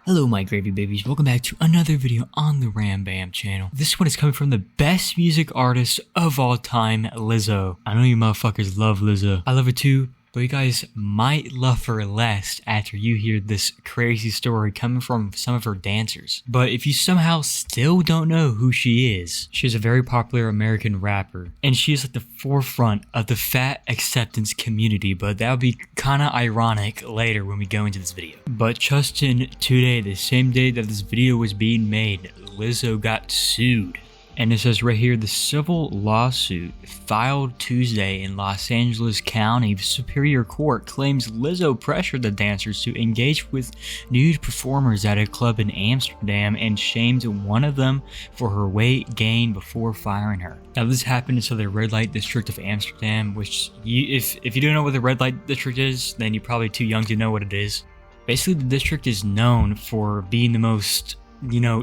Hello my gravy babies, welcome back to another video on the Ram Bam channel. This one is coming from the best music artist of all time, Lizzo. I know you motherfuckers love Lizzo. I love her too, but you guys might love her less after you hear this crazy story coming from some of her dancers. But if you somehow still don't know who she is, she's a very popular American rapper, and she is at the forefront of the fat acceptance community, but that'll be kinda ironic later when we go into this video. But just in today, the same day that this video was being made, Lizzo got sued. And it says right here, the civil lawsuit filed Tuesday in Los Angeles County Superior Court claims Lizzo pressured the dancers to engage with nude performers at a club in Amsterdam and shamed one of them for her weight gain before firing her. Now this happened in the red light district of Amsterdam, which if you don't know what the red light district is, then you're probably too young to know what it is. Basically, the district is known for being the most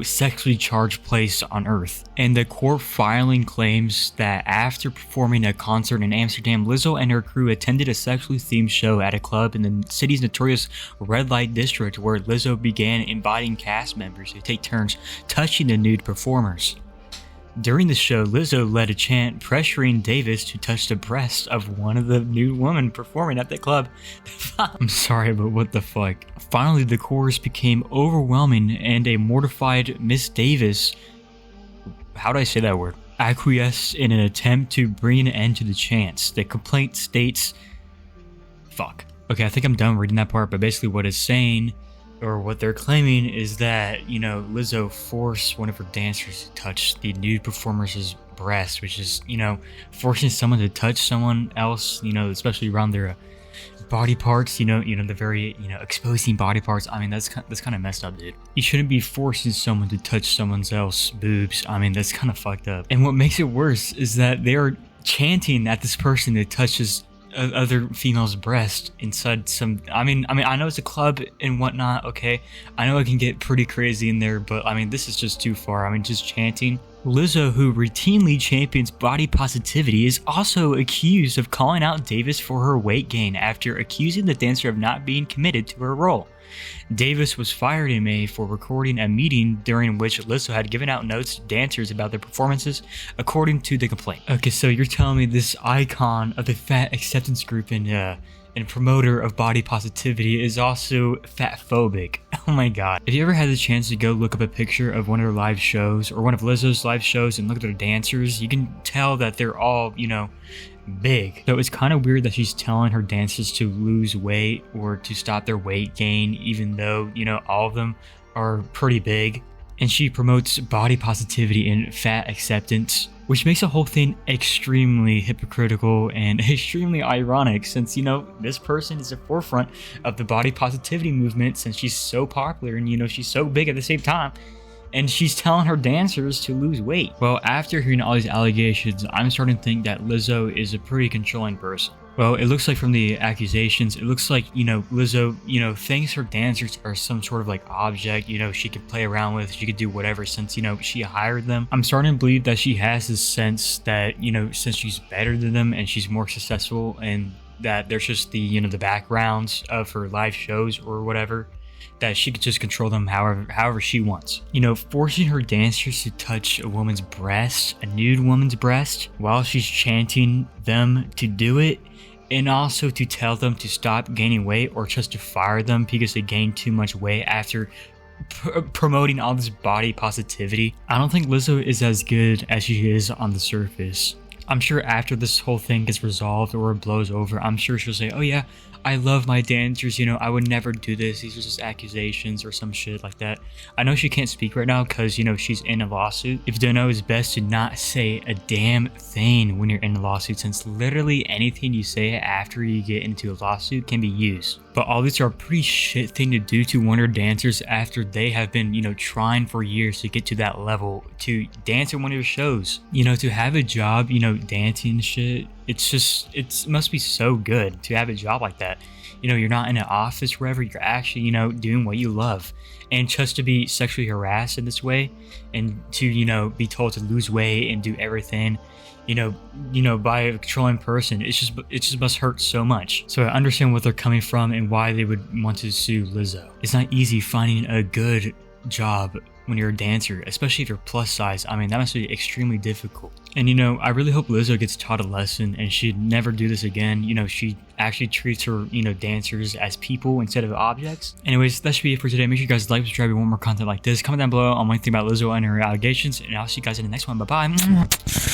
sexually charged place on earth. And the court filing claims that after performing a concert in Amsterdam, Lizzo and her crew attended a sexually themed show at a club in the city's notorious red light district, where Lizzo began inviting cast members to take turns touching the nude performers. During the show, Lizzo led a chant pressuring Davis to touch the breast of one of the nude women performing at the club. I'm sorry, but what the fuck? Finally, the chorus became overwhelming and a mortified Miss Davis, how do I say that word, acquiesced in an attempt to bring an end to the chants. The complaint states, fuck. Okay, I think I'm done reading that part, but basically what it's saying, or what they're claiming, is that, Lizzo forced one of her dancers to touch the nude performer's breast, which is, forcing someone to touch someone else, especially around their body parts, the very, exposing body parts. I mean, that's kind of messed up, dude. You shouldn't be forcing someone to touch someone else's boobs. I mean, that's kind of fucked up. And what makes it worse is that they are chanting at this person that touches other female's breast inside some. I mean, I know it's a club and whatnot. Okay, I know it can get pretty crazy in there, but I mean, this is just too far. I mean, just chanting. Lizzo, who routinely champions body positivity, is also accused of calling out Davis for her weight gain after accusing the dancer of not being committed to her role. Davis was fired in May for recording a meeting during which Lizzo had given out notes to dancers about their performances, according to the complaint. Okay, so you're telling me this icon of the fat acceptance group and promoter of body positivity is also fat phobic. Oh my god. If you ever had the chance to go look up a picture of one of her live shows or one of Lizzo's live shows and look at their dancers, you can tell that they're all, big. So it's kind of weird that she's telling her dancers to lose weight or to stop their weight gain, even though, all of them are pretty big. And she promotes body positivity and fat acceptance, which makes the whole thing extremely hypocritical and extremely ironic, since, this person is the forefront of the body positivity movement, since she's so popular and, she's so big at the same time. And she's telling her dancers to lose weight. Well, after hearing all these allegations, I'm starting to think that Lizzo is a pretty controlling person. Well, it looks like from the accusations, it looks like, Lizzo, thinks her dancers are some sort of like object, she could play around with, she could do whatever since, she hired them. I'm starting to believe that she has this sense that, since she's better than them and she's more successful, and that there's just the, the backgrounds of her live shows or whatever, that she could just control them however she wants. Forcing her dancers to touch a woman's breast, a nude woman's breast, while she's chanting them to do it, and also to tell them to stop gaining weight or just to fire them because they gained too much weight after promoting all this body positivity. I don't think Lizzo is as good as she is on the surface. I'm sure after this whole thing gets resolved or blows over, I'm sure she'll say, oh yeah, I love my dancers, I would never do this, these are just accusations or some shit like that. I know she can't speak right now because, she's in a lawsuit. If you don't know, it's best to not say a damn thing when you're in a lawsuit, since literally anything you say after you get into a lawsuit can be used. But all these are a pretty shit thing to do to one of your dancers after they have been, trying for years to get to that level to dance in one of your shows. To have a job, dancing and shit, it's just, it must be so good to have a job like that. You know, you're not in an office wherever, you're actually, you know, doing what you love. And just to be sexually harassed in this way, and to, you know, be told to lose weight and do everything, you know, by a controlling person, it just must hurt so much. So I understand what they're coming from and why they would want to sue Lizzo. It's not easy finding a good job when you're a dancer, especially if you're plus size. I mean, that must be extremely difficult. And you know, I really hope Lizzo gets taught a lesson and she'd never do this again. You know, she actually treats her, you know, dancers as people instead of objects. Anyways, that should be it for today. Make sure you guys like, subscribe, and want more content like this. Comment down below on what you think about Lizzo and her allegations, and I'll see you guys in the next one. Bye bye.